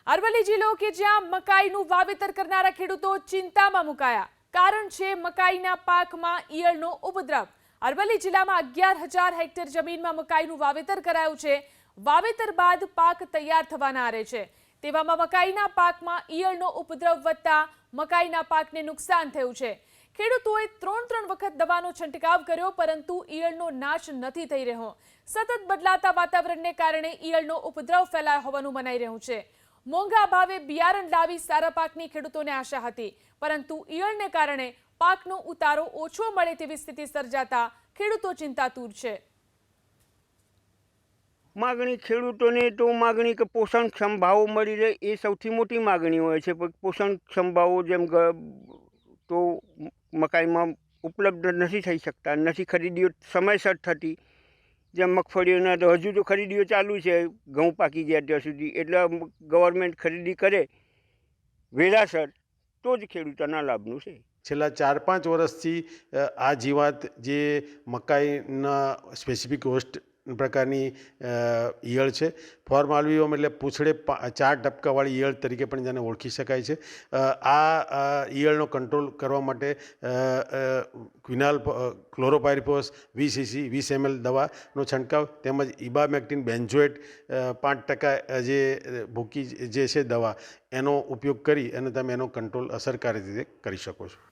અરવલ્લી જિલ્લો કે જ્યાં મકાઈનું વાવેતર કરનારા ખેડૂતો ચિંતામાં મુકાયા. કારણ છે મકાઈના પાકમાં ઈયળનો ઉપદ્રવ. અરવલ્લી જિલ્લામાં 11,000 હેક્ટર જમીનમાં મકાઈનું વાવેતર કરાયું છે. વાવેતર બાદ પાક તૈયાર થવાના આરે છે. તેવામાં મકાઈના પાકમાં ઈયળનો ઉપદ્રવ વધતા મકાઈના પાકને નુકસાન થયું છે. ખેડૂતોએ 3 વખત દવાનો છંટકાવ કર્યો, પરંતુ ઈયળનો નાશ નથી થઈ રહ્યો. સતત બદલાતા વાતાવરણને કારણે ઈયળનો ઉપદ્રવ ફેલાયો હોવાનું મનાઈ રહ્યું છે. મોંઘા ભાવે બિયારણ લાવી સારા પાકની ખેડૂતોને આશા હતી, પરંતુ ઈયળને કારણે પાકનો ઉતારો ઓછો મળે તેવી સ્થિતિ સર્જાતા ખેડૂતો ચિંતાતુર છે. માગણી ખેડૂતોને તો માગણી કે પોષણક્ષમ ભાવો મળી રહે એ સૌથી મોટી માગણી હોય છે. પણ પોષણક્ષમ ભાવો જેમ તો મકાઈમાં ઉપલબ્ધ નથી થઈ શકતા, નથી ખરીદીઓ સમયસર થતી. જેમ મગફળીઓના તો હજુ તો ખરીદીઓ ચાલુ છે, ઘઉં પાકી ગયા ત્યાં સુધી. એટલે ગવર્મેન્ટ ખરીદી કરે વેળાસર તો જ ખેડૂતોના લાભનું છે. છેલ્લા 4-5 વર્ષથી આ જીવાત જે મકાઈના સ્પેસિફિક હોસ્ટ પ્રકારની ઈયળ છે, ફોર્મ આલ્વિવમ એટલે પૂંછડે 4 ટપકાવાળી ઈયળ તરીકે પણ જેને ઓળખી શકાય છે. આ ઈયળનો કંટ્રોલ કરવા માટે ક્વિનાલ ક્લોરોપાયરિફોસ 20 cc 20 ml દવાનો છંટકાવ તેમજ ઇબામેક્ટિન બેન્ઝોએટ 5% જે ભૂકી જે છે દવા, એનો ઉપયોગ કરી અને તમે એનો કંટ્રોલ અસરકારક રીતે કરી શકો છો.